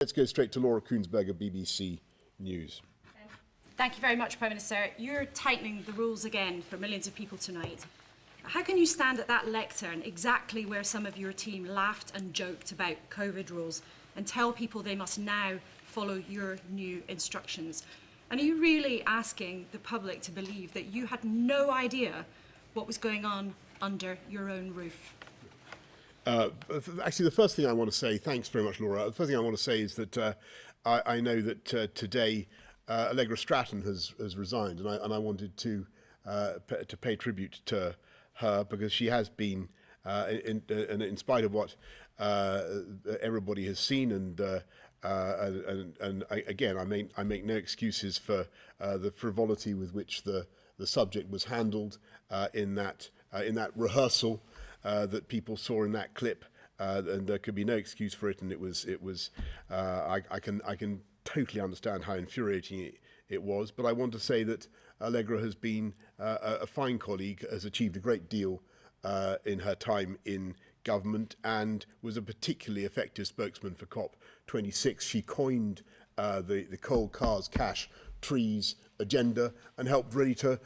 Let's go straight to Laura Koonsberger, BBC News. Thank you very much, Prime Minister. You're tightening the rules again for millions of people tonight. How can you stand at that lectern, exactly where some of your team laughed and joked about COVID rules, and tell people they must now follow your new instructions? And are you really asking the public to believe that you had no idea what was going on under your own roof? Actually, the first thing I want to say, thanks very much, Laura. The first thing I want to say is that I know that today Allegra Stratton has resigned, and I wanted to pay tribute to her, because she has been, in spite of what everybody has seen, and again, I make no excuses for the frivolity with which the subject was handled in that rehearsal that people saw in that clip, and there could be no excuse for it. And it was I can totally understand how infuriating it was. But I want to say that Allegra has been a fine colleague, has achieved a great deal in her time in government, and was a particularly effective spokesman for COP26. She coined the coal, cars, cash, trees agenda, and helped really to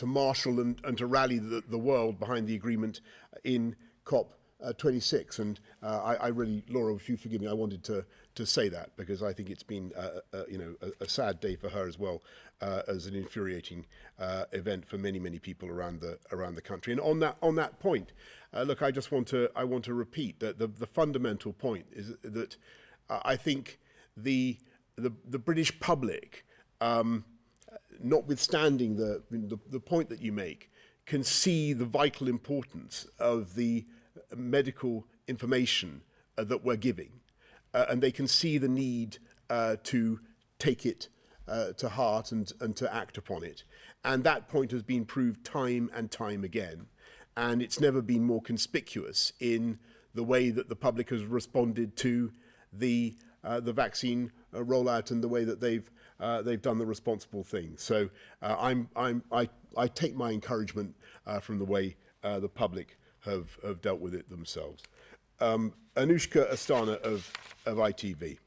marshal and to rally the world behind the agreement in COP26. And I really, Laura, if you forgive me, I wanted to say that, because I think it's been a sad day for her as well, as an infuriating event for many people around the country. And on that point, look, I want to repeat that the fundamental point is that I think the British public, notwithstanding the point that you make, can see the vital importance of the medical information that we're giving, and they can see the need to take it to heart and to act upon it. And that point has been proved time and time again, and it's never been more conspicuous in the way that the public has responded to the vaccine rollout, and the way that they've done the responsible thing. So I take my encouragement from the way the public have dealt with it themselves. Anushka Astana of ITV.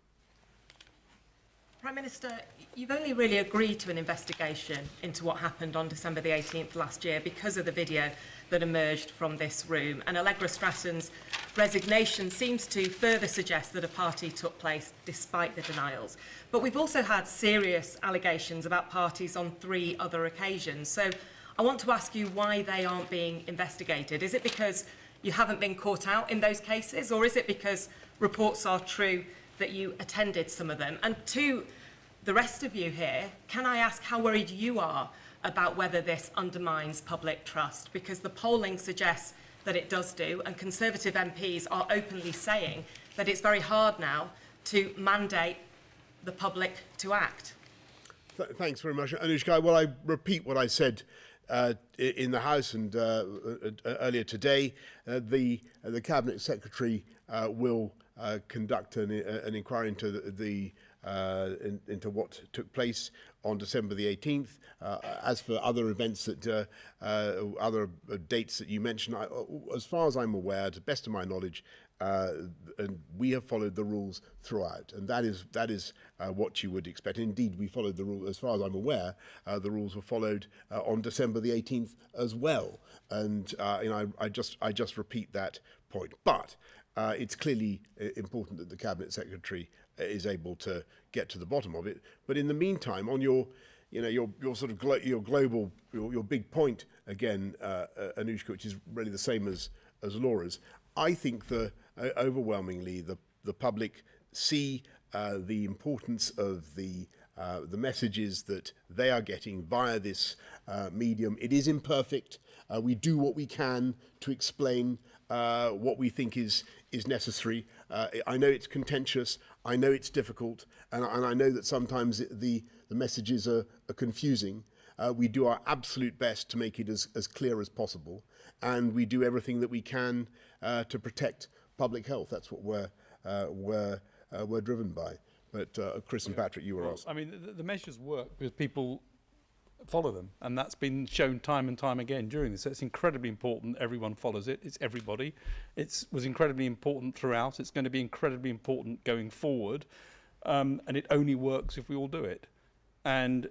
Prime Minister, you've only really agreed to an investigation into what happened on December the 18th last year because of the video that emerged from this room. And Allegra Stratton's resignation seems to further suggest that a party took place despite the denials. But we've also had serious allegations about parties on 3 other occasions. So I want to ask you why they aren't being investigated. Is it because you haven't been caught out in those cases, or is it because reports are true that you attended some of them? And to the rest of you here, can I ask how worried you are about whether this undermines public trust? Because the polling suggests that it does do, and Conservative MPs are openly saying that it's very hard now to mandate the public to act. Thanks very much, Anushka. Well, I repeat what I said in the House and earlier today. The Cabinet Secretary will conduct an inquiry into into what took place on December the 18th. As for other events that other dates that you mentioned, as far as I'm aware, to the best of my knowledge, and we have followed the rules throughout, and that is what you would expect. Indeed, we followed the rules. As far as I'm aware, the rules were followed on December the 18th as well. And I just repeat that point. But it's clearly important that the Cabinet Secretary is able to get to the bottom of it. But in the meantime, on your sort of your global, your big point again, Anushka, which is really the same as Laura's, I think overwhelmingly the public see the importance of the messages that they are getting via this medium. It is imperfect. We do what we can to explain what we think is necessary. I know it's contentious. I know it's difficult, and I know that sometimes the messages are confusing. We do our absolute best to make it as clear as possible, and we do everything that we can to protect public health. That's what we're driven by. But Chris and Patrick, you were asked. I mean, the measures work because people follow them, and that's been shown time and time again during this. So it's incredibly important everyone follows it. It's everybody. It was incredibly important throughout. It's going to be incredibly important going forward. and it only works if we all do it. And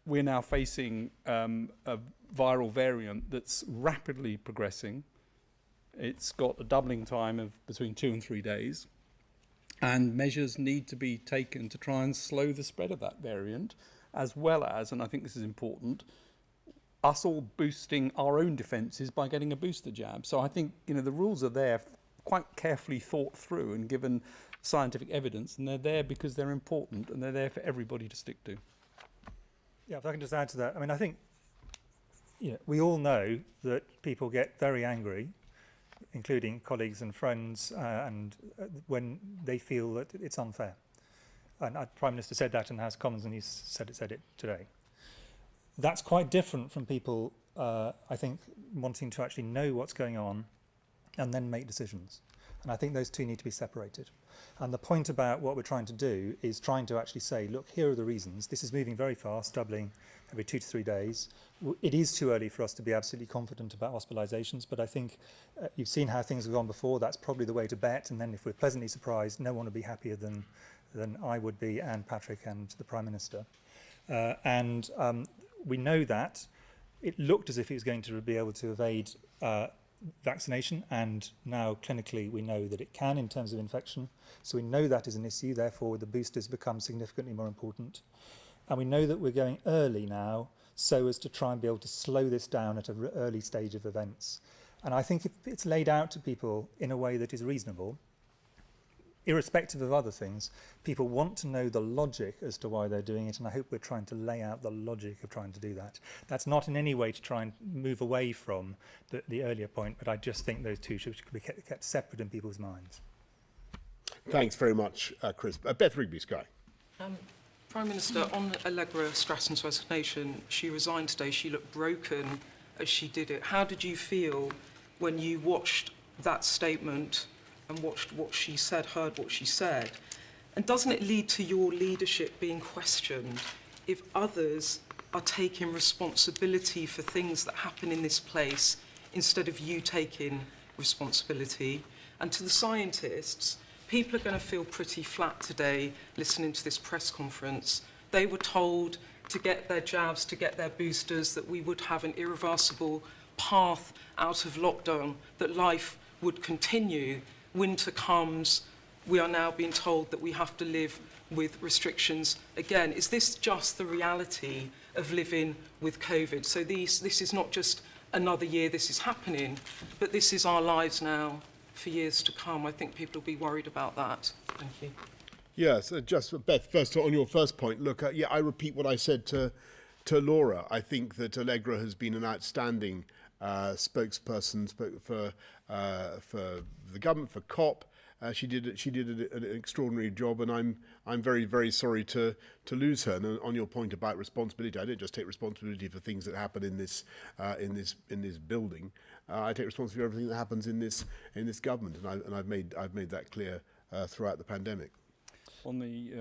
we're now facing a viral variant that's rapidly progressing. It's got a doubling time of between 2 and 3 days, and measures need to be taken to try and slow the spread of that variant, as well as, and I think this is important, us all boosting our own defences by getting a booster jab. So I think, you know, the rules are there quite carefully thought through and given scientific evidence, and they're there because they're important and they're there for everybody to stick to. Yeah, if I can just add to that, I mean, I think, you know, we all know that people get very angry, including colleagues and friends, when they feel that it's unfair. And the Prime Minister said that in the House of Commons, and he's said it today. That's quite different from people, I think, wanting to actually know what's going on and then make decisions. And I think those two need to be separated. And the point about what we're trying to do is trying to actually say, look, here are the reasons. This is moving very fast, doubling every 2 to 3 days. It is too early for us to be absolutely confident about hospitalisations, but I think you've seen how things have gone before. That's probably the way to bet. And then if we're pleasantly surprised, no one will be happier than I would be, and Patrick and the Prime Minister. We know that it looked as if it was going to be able to evade vaccination, and now clinically we know that it can in terms of infection. So we know that is an issue, therefore the boosters become significantly more important. And we know that we're going early now so as to try and be able to slow this down at an early stage of events. And I think if it's laid out to people in a way that is reasonable, irrespective of other things, people want to know the logic as to why they're doing it, and I hope we're trying to lay out the logic of trying to do that. That's not in any way to try and move away from the earlier point, but I just think those two should be kept separate in people's minds. Thanks very much, Chris. Beth Rigby, Sky. Prime Minister, on Allegra Stratton's resignation, she resigned today. She looked broken as she did it. How did you feel when you watched that statement and watched what she said, heard what she said? And doesn't it lead to your leadership being questioned if others are taking responsibility for things that happen in this place instead of you taking responsibility? And to the scientists, people are going to feel pretty flat today listening to this press conference. They were told to get their jabs, to get their boosters, that we would have an irreversible path out of lockdown, that life would continue. Winter comes, we are now being told that we have to live with restrictions again. Is this just the reality of living with COVID? So this is not just another year this is happening, but this is our lives now for years to come. I think people will be worried about that. Thank you. Yes, just Beth, first on your first point, look, yeah, I repeat what I said to Laura. I think that Allegra has been an outstanding spokesperson for the government, for COP. She did an extraordinary job, and I'm very, very sorry to lose her. And on your point about responsibility, I don't just take responsibility for things that happen in this building. I take responsibility for everything that happens in this government, and I've made that clear throughout the pandemic. On the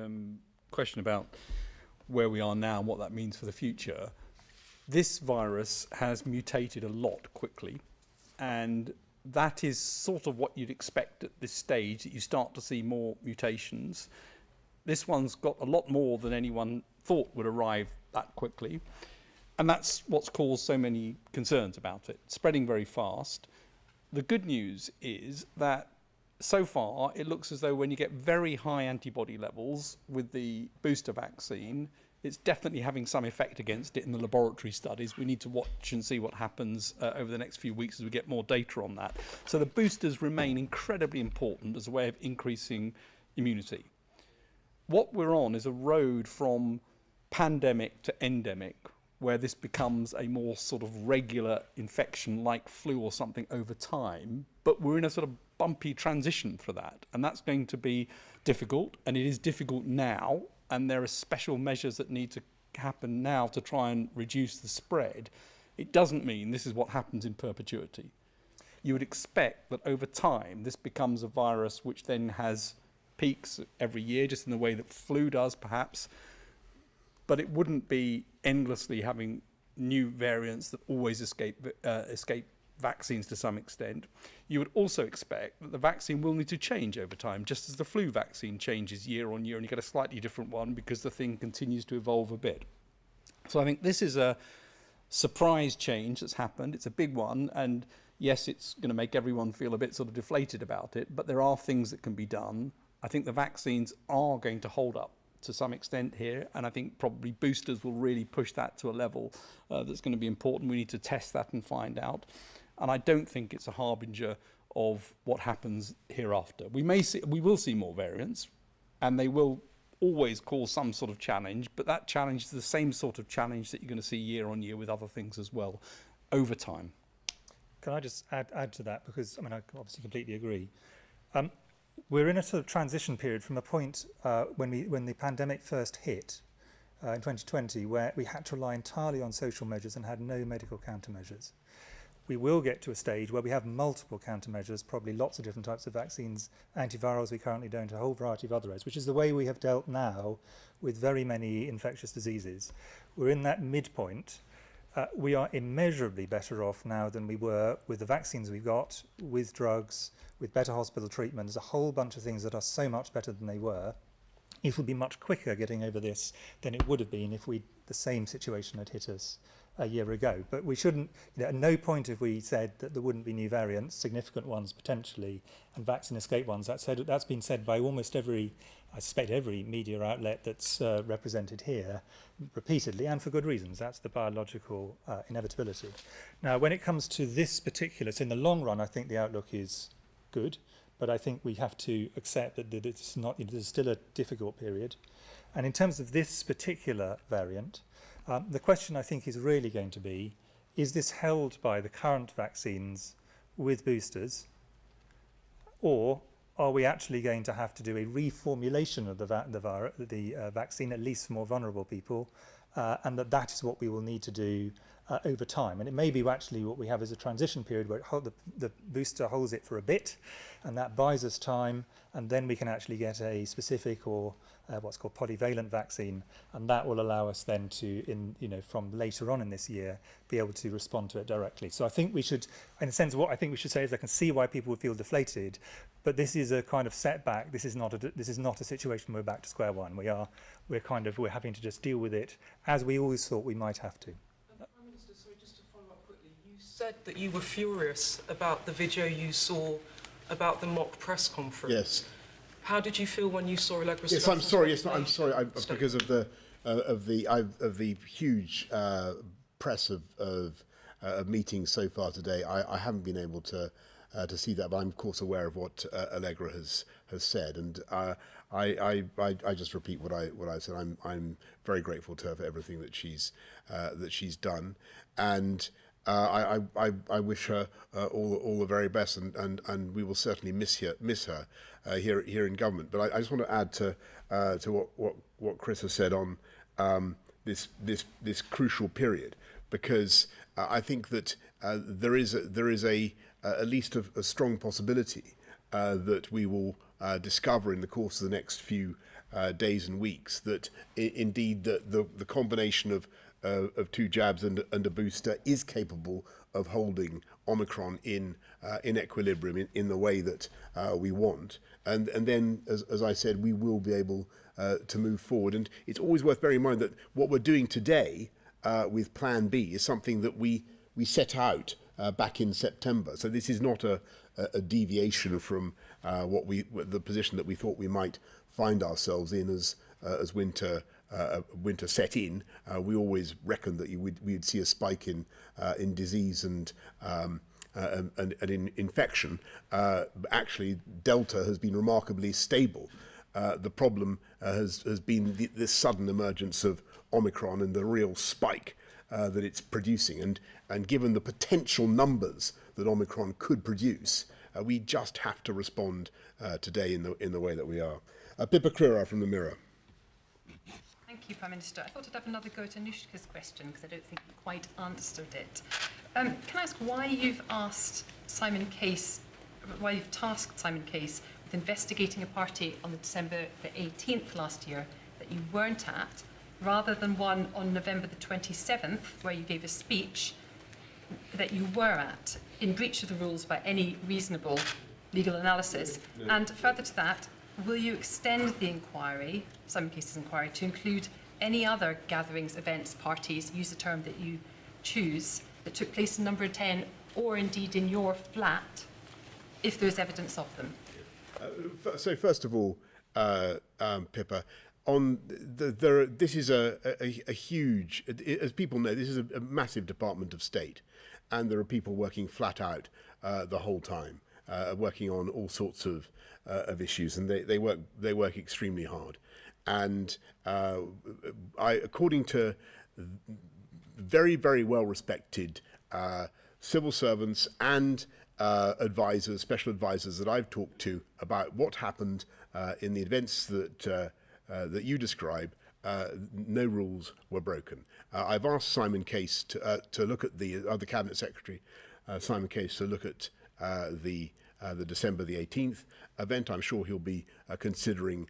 question about where we are now and what that means for the future, this virus has mutated a lot quickly, and that is sort of what you'd expect at this stage, that you start to see more mutations. This one's got a lot more than anyone thought would arrive that quickly, and that's what's caused so many concerns about it, spreading very fast. The good news is that so far it looks as though when you get very high antibody levels with the booster vaccine, it's definitely having some effect against it in the laboratory studies. We need to watch and see what happens over the next few weeks as we get more data on that. So the boosters remain incredibly important as a way of increasing immunity. What we're on is a road from pandemic to endemic, where this becomes a more sort of regular infection like flu or something over time, but we're in a sort of bumpy transition for that, and that's going to be difficult, and it is difficult now, and there are special measures that need to happen now to try and reduce the spread. It doesn't mean this is what happens in perpetuity. You would expect that over time this becomes a virus which then has peaks every year, just in the way that flu does perhaps, but it wouldn't be endlessly having new variants that always escape vaccines to some extent, you would also expect that the vaccine will need to change over time, just as the flu vaccine changes year on year, and you get a slightly different one because the thing continues to evolve a bit. So I think this is a surprise change that's happened. It's a big one, and yes, it's going to make everyone feel a bit sort of deflated about it, but there are things that can be done. I think the vaccines are going to hold up to some extent here, and I think probably boosters will really push that to a level that's going to be important. We need to test that and find out. And I don't think it's a harbinger of what happens hereafter. We will see more variants, and they will always cause some sort of challenge, but that challenge is the same sort of challenge that you're going to see year on year with other things as well over time. Can I just add to that? Because, I mean, I obviously completely agree. We're in a sort of transition period from a point when the pandemic first hit in 2020, where we had to rely entirely on social measures and had no medical countermeasures. We will get to a stage where we have multiple countermeasures, probably lots of different types of vaccines, antivirals we currently don't, a whole variety of other aids, which is the way we have dealt now with very many infectious diseases. We're in that midpoint. We are immeasurably better off now than we were with the vaccines we've got, with drugs, with better hospital treatment. There's a whole bunch of things that are so much better than they were. It would be much quicker getting over this than it would have been if the same situation had hit us a year ago. But we shouldn't, at no point have we said that there wouldn't be new variants, significant ones potentially, and vaccine escape ones. That's been said by almost every, I suspect every media outlet that's represented here repeatedly, and for good reasons. That's the biological inevitability. Now, when it comes to this particular, so in the long run, I think the outlook is good, but I think we have to accept that it's not, there's still a difficult period. And in terms of this particular variant, the question I think is really going to be, is this held by the current vaccines with boosters, or are we actually going to have to do a reformulation of the vaccine, at least for more vulnerable people, and that is what we will need to do over time. And it may be actually what we have is a transition period where the booster holds it for a bit, and that buys us time, and then we can actually get a specific or what's called polyvalent vaccine, and that will allow us then to, from later on in this year, be able to respond to it directly. So I think we should, in a sense, what I think we should say is I can see why people would feel deflated, but this is a kind of setback. This is not a situation where we're back to square one. We're having to just deal with it as we always thought we might have to. Prime Minister, sorry, just to follow up quickly, you said that you were furious about the video you saw about the mock press conference. Yes. How did you feel when you saw Allegra Stratton? Yes, I'm sorry. Yes, I'm sorry. Because of the huge press of meetings so far today, I haven't been able to see that, but I'm of course aware of what Allegra has said, and I just repeat what I said. I'm very grateful to her for everything that she's done, and I wish her all the very best, and we will certainly miss her here in government. But I just want to add to what Chris has said on this crucial period, because I think that there is at least a strong possibility that we will discover in the course of the next few days and weeks that indeed the combination of two jabs and a booster is capable of holding Omicron in equilibrium in the way that we want, and then as I said, we will be able to move forward. And it's always worth bearing in mind that what we're doing today with Plan B is something that we set out back in September. So this is not a deviation from the position that we thought we might find ourselves in as winter set in. We always reckoned that we'd see a spike in disease and in infection. Actually, Delta has been remarkably stable. The problem has been this sudden emergence of Omicron and the real spike that it's producing. And given the potential numbers that Omicron could produce, we just have to respond today in the way that we are. Pippa Crerar from the Mirror. Thank you, Prime Minister. I thought I'd have another go at Anushka's question because I don't think you quite answered it. Can I ask why you've tasked Simon Case with investigating a party on December the 18th last year that you weren't at, rather than one on November the 27th, where you gave a speech that you were at? in breach of the rules by any reasonable legal analysis? And further to that, will you extend the inquiry, Simon Case's inquiry, to include any other gatherings, events, parties, use the term that you choose, that took place in number 10 or indeed in your flat, if there's evidence of them? So first of all, Pippa, this is a huge, as people know, this is a massive Department of State, and there are people working flat out the whole time, working on all sorts of issues, and they work extremely hard. And according to very, very well respected civil servants and advisors, special advisors that I've talked to about what happened in the events that you describe, no rules were broken. I've asked Simon Case to look at the other Cabinet Secretary, Simon Case, to look at the December the 18th event. I'm sure he'll be considering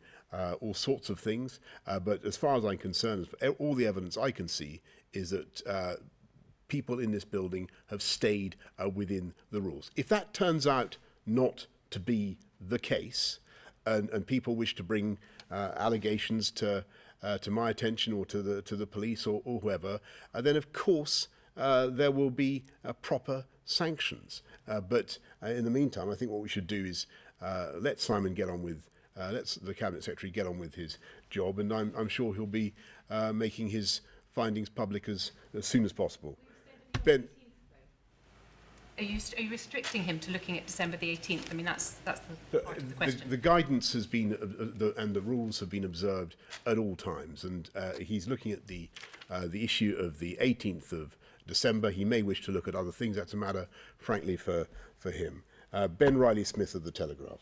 all sorts of things. But as far as I'm concerned, all the evidence I can see is that people in this building have stayed within the rules. If that turns out not to be the case, and people wish to bring allegations to my attention or to the police or whoever, then of course there will be proper sanctions. But in the meantime, I think what we should do is let Simon get on with, let the Cabinet Secretary get on with his job, and I'm sure he'll be making his findings public as soon as possible. Ben. Are you restricting him to looking at December the 18th? I mean, that's the part of the question. The guidance has been, and the rules have been observed at all times, and he's looking at the issue of the 18th of December. He may wish to look at other things. That's a matter, frankly, for him. Ben Riley-Smith of The Telegraph.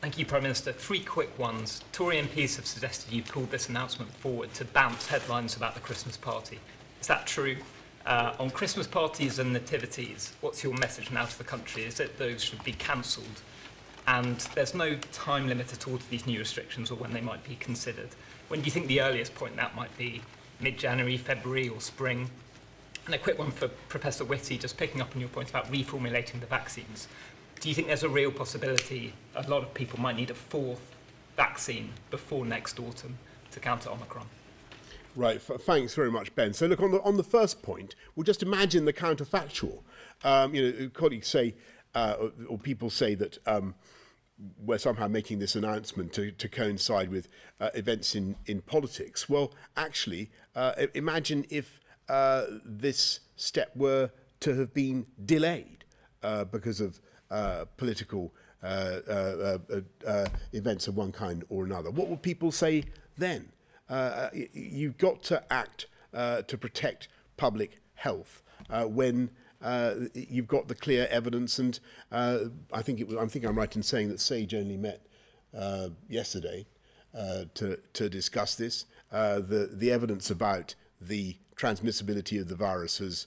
Thank you, Prime Minister. 3 quick ones. Tory MPs have suggested you pulled this announcement forward to bounce headlines about the Christmas party. Is that true? On Christmas parties and nativities, what's your message now to the country? Is it those should be cancelled? And there's no time limit at all to these new restrictions or when they might be considered. When do you think the earliest point that might be? Mid-January, February or spring? And a quick one for Professor Whitty, just picking up on your point about reformulating the vaccines. Do you think there's a real possibility a lot of people might need a 4th vaccine before next autumn to counter Omicron? Right, thanks very much, Ben. So look, on the first point, we'll just imagine the counterfactual. Colleagues say, or people say that we're somehow making this announcement to coincide with events in politics. Well, actually, imagine if this step were to have been delayed because of political events of one kind or another. What would people say then? You've got to act to protect public health when you've got the clear evidence, and I think I'm right in saying that SAGE only met yesterday to discuss this. The evidence about the transmissibility of the virus has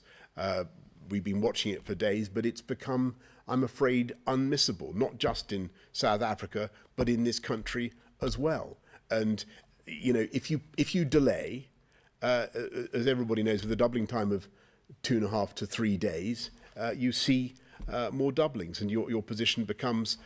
we've been watching it for days, but it's become, I'm afraid, unmissable, not just in South Africa, but in this country as well. And you know, if you delay, as everybody knows, with a doubling time of 2.5 to 3 days, you see more doublings, and your position becomes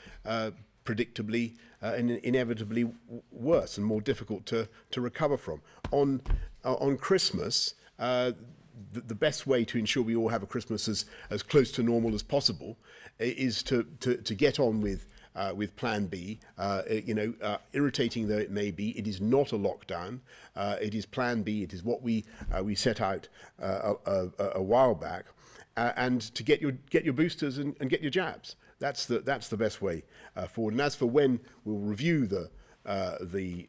predictably and inevitably worse and more difficult to recover from. On Christmas, the best way to ensure we all have a Christmas as close to normal as possible is to get on with Plan B. Irritating though it may be, it is not a lockdown. It is Plan B. It is what we set out a while back, and to get your boosters and get your jabs. That's the best way forward. And as for when we'll review the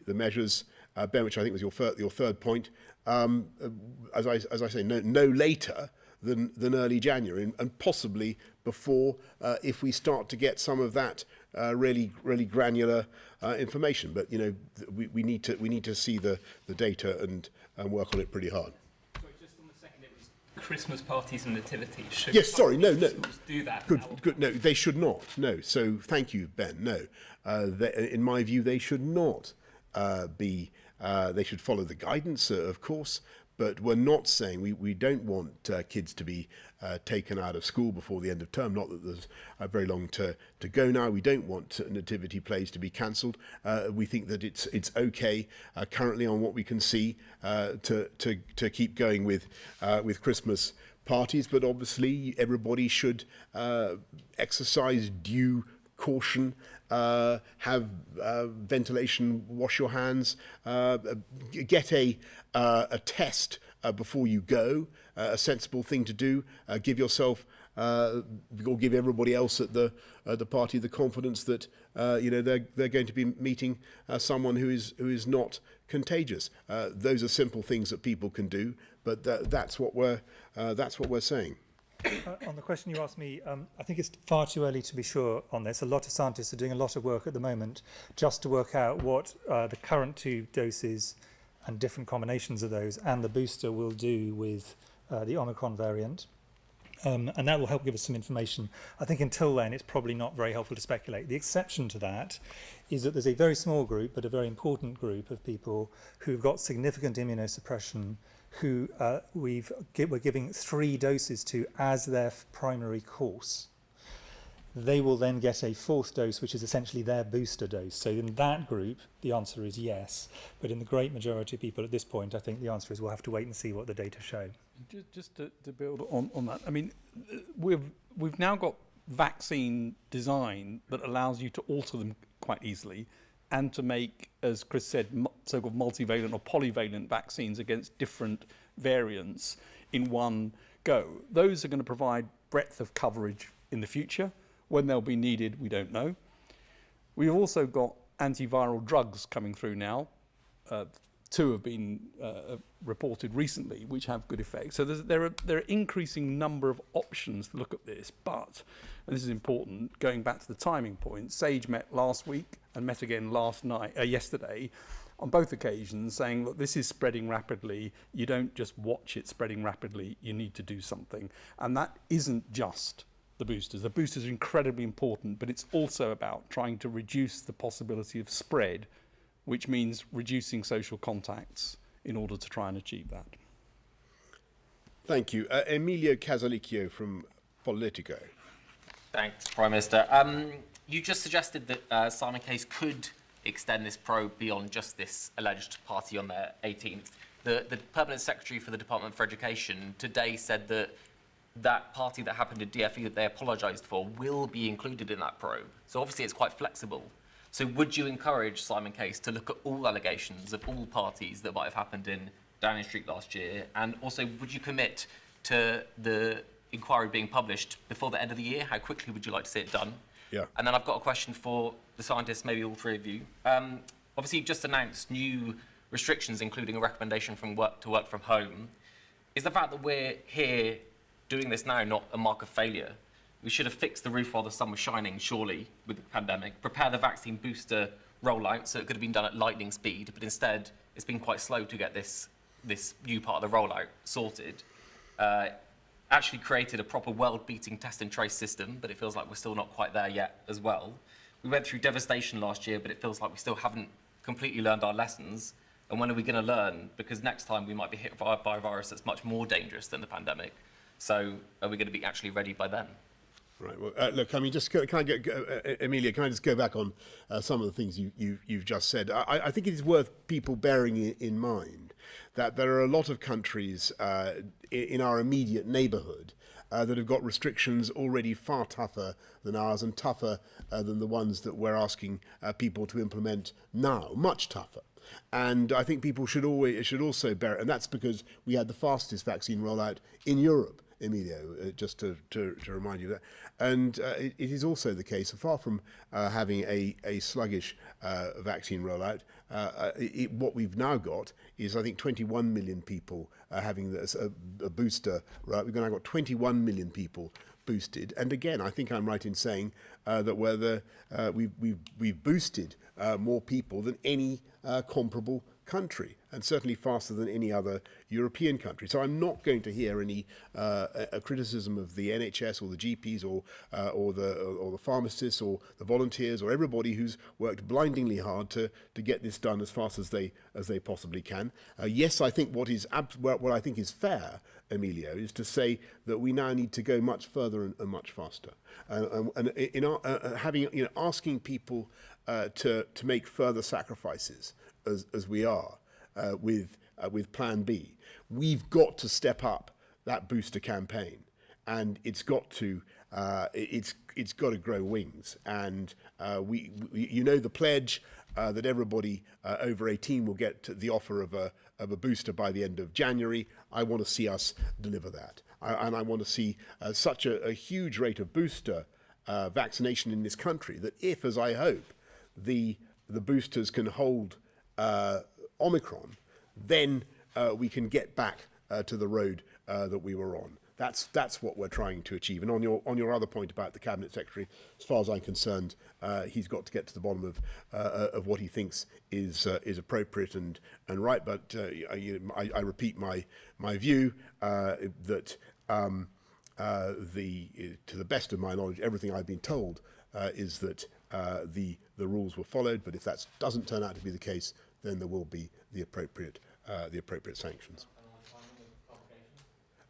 measures, Ben, which I think was your third point, as I say, no later than early January, and possibly before, if we start to get some of that really granular information. But you know, we need to see the data and work on it pretty hard. Sorry, just on the second, it was Christmas parties and nativities. Should yes, sorry, no. Do that. Good. No, they should not. No. So thank you, Ben. No, in my view, they should not be. They should follow the guidance, of course, but we're not saying we don't want kids to be taken out of school before the end of term. Not that there's very long to go now. We don't want nativity plays to be cancelled. We think that it's okay currently on what we can see to keep going with Christmas parties, but obviously everybody should exercise due caution, have ventilation, wash your hands, get a test before you go, a sensible thing to do. Give yourself or give everybody else at the party the confidence that they're going to be meeting someone who is not contagious. Those are simple things that people can do, but that's what we're saying. On the question you asked me, I think it's far too early to be sure on this. A lot of scientists are doing a lot of work at the moment just to work out what the current 2 doses and different combinations of those and the booster will do with the Omicron variant. And that will help give us some information. I think until then, it's probably not very helpful to speculate. The exception to that is that there's a very small group, but a very important group of people who've got significant immunosuppression, who we're giving 3 doses to as their primary course. They will then get a 4th dose, which is essentially their booster dose. So in that group, the answer is yes. But in the great majority of people at this point, I think the answer is we'll have to wait and see what the data show. Just to build on that, I mean, we've now got vaccine design that allows you to alter them quite easily and to make, as Chris said, so-called multivalent or polyvalent vaccines against different variants in one go. Those are going to provide breadth of coverage in the future. When they'll be needed, we don't know. We've also got antiviral drugs coming through now. 2 have been reported recently, which have good effects. So there are increasing number of options to look at this, but, and this is important, going back to the timing point, SAGE met last week and met again yesterday, on both occasions, saying, look, this is spreading rapidly. You don't just watch it spreading rapidly. You need to do something. And that isn't just the boosters. The boosters are incredibly important, but it's also about trying to reduce the possibility of spread, which means reducing social contacts in order to try and achieve that. Thank you. Emilio Casalicchio from Politico. Thanks, Prime Minister. You just suggested that Simon Case could extend this probe beyond just this alleged party on the 18th. The Permanent Secretary for the Department for Education today said that that party that happened at DFE that they apologised for will be included in that probe. So obviously it's quite flexible. So would you encourage Simon Case to look at all allegations of all parties that might have happened in Downing Street last year? And also, would you commit to the inquiry being published before the end of the year? How quickly would you like to see it done? Yeah. And then I've got a question for the scientists, maybe all 3 of you. Obviously, you've just announced new restrictions, including a recommendation to work from home. Is the fact that we're here doing this now not a mark of failure? We should have fixed the roof while the sun was shining, surely, with the pandemic. Prepare the vaccine booster rollout, so it could have been done at lightning speed, but instead it's been quite slow to get this new part of the rollout sorted. Actually created a proper world-beating test and trace system, but it feels like we're still not quite there yet as well. We went through devastation last year, but it feels like we still haven't completely learned our lessons. And when are we going to learn? Because next time we might be hit by a virus that's much more dangerous than the pandemic. So are we going to be actually ready by then? Right. Well, look, I mean, just can I get Emilia? Can I just go back on some of the things you've just said? I think it is worth people bearing in mind that there are a lot of countries in our immediate neighbourhood that have got restrictions already far tougher than ours and tougher than the ones that we're asking people to implement now, much tougher. And I think people should also bear it, and that's because we had the fastest vaccine rollout in Europe, Emilio, just to remind you of that. And it is also the case, far from having a sluggish vaccine rollout, what we've now got is, I think, 21 million people having a booster. Right, we've now got 21 million people boosted. And again, I think I'm right in saying we've boosted more people than any comparable country, and certainly faster than any other European country. So I'm not going to hear any a criticism of the NHS or the GPs or the pharmacists or the volunteers or everybody who's worked blindingly hard to get this done as fast as they possibly can. Yes, I think what I think is fair, Emilio, is to say that we now need to go much further and much faster, and in having asking people to make further sacrifices as we are with Plan B. We've got to step up that booster campaign, and it's got to grow wings. And the pledge that everybody over 18 will get the offer of a booster by the end of January. I want to see us deliver that, and I want to see such a huge rate of booster vaccination in this country that if, as I hope, the boosters can hold Omicron, then we can get back to the road that we were on. That's what we're trying to achieve. And on your other point about the Cabinet Secretary, as far as I'm concerned, he's got to get to the bottom of what he thinks is appropriate and right. But I repeat my view that to the best of my knowledge, everything I've been told is that the rules were followed. But if that doesn't turn out to be the case, then there will be the appropriate sanctions.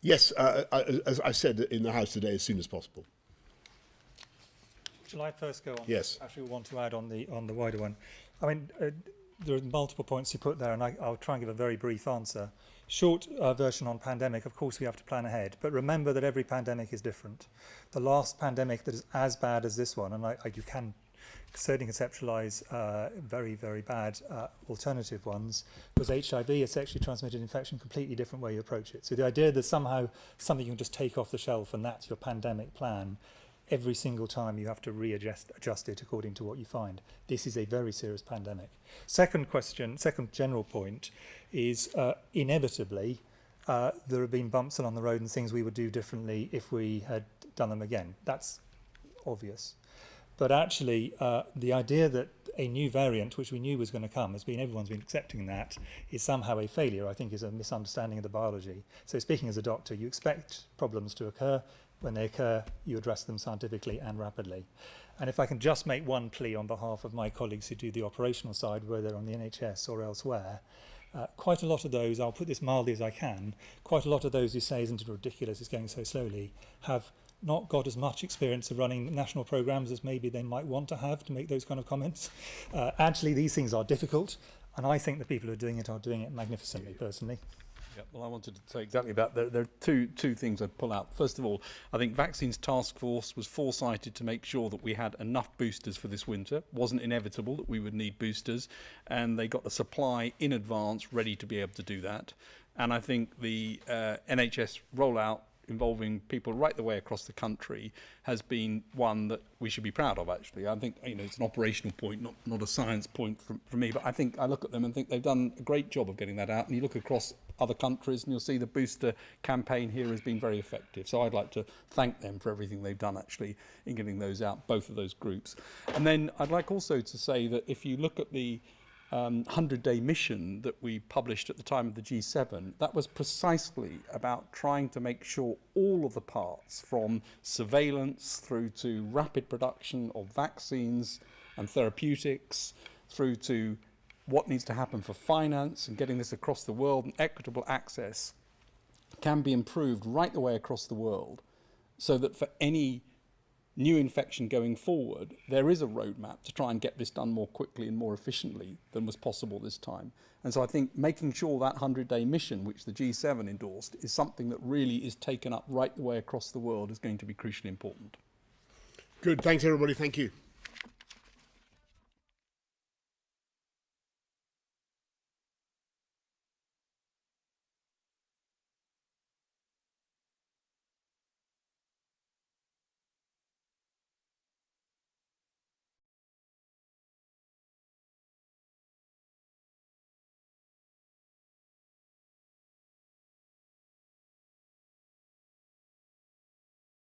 Yes, as I said in the House today, as soon as possible. Shall I first go on? Yes. Actually, want to add on the wider one. I mean, there are multiple points you put there, and I'll try and give a very brief answer. Short version on pandemic, of course we have to plan ahead, but remember that every pandemic is different. The last pandemic that is as bad as this one, and you can certainly conceptualise very, very bad alternative ones, was HIV, a sexually transmitted infection, completely different way you approach it. So the idea that somehow something you can just take off the shelf and that's your pandemic plan, every single time you have to adjust it according to what you find. This is a very serious pandemic. Second general point is inevitably there have been bumps along the road and things we would do differently if we had done them again. That's obvious. But actually, the idea that a new variant, which we knew was going to come, everyone's been accepting that, is somehow a failure, I think is a misunderstanding of the biology. So speaking as a doctor, you expect problems to occur. When they occur, you address them scientifically and rapidly. And if I can just make one plea on behalf of my colleagues who do the operational side, whether on the NHS or elsewhere, quite a lot of those, I'll put this mildly as I can, quite a lot of those who say, isn't it ridiculous, it's going so slowly, have not got as much experience of running national programmes as maybe they might want to have to make those kind of comments. Actually, these things are difficult, and I think the people who are doing it magnificently, personally. Yeah, well, I wanted to say exactly that. There are two things I'd pull out. First of all, I think Vaccines Task Force was foresighted to make sure that we had enough boosters for this winter. It wasn't inevitable that we would need boosters, and they got the supply in advance ready to be able to do that. And I think the NHS rollout involving people right the way across the country has been one that we should be proud of, actually. I think it's an operational point, not a science point for me, but I think I look at them and think they've done a great job of getting that out. And you look across other countries and you'll see the booster campaign here has been very effective. So I'd like to thank them for everything they've done, actually, in getting those out, both of those groups. And then I'd like also to say that if you look at the 100-day mission that we published at the time of the G7, that was precisely about trying to make sure all of the parts, from surveillance through to rapid production of vaccines and therapeutics, through to what needs to happen for finance and getting this across the world and equitable access, can be improved right the way across the world, so that for any new infection going forward, there is a roadmap to try and get this done more quickly and more efficiently than was possible this time. And so I think making sure that 100-day mission, which the G7 endorsed, is something that really is taken up right the way across the world, is going to be crucially important. Good. Thanks, everybody. Thank you.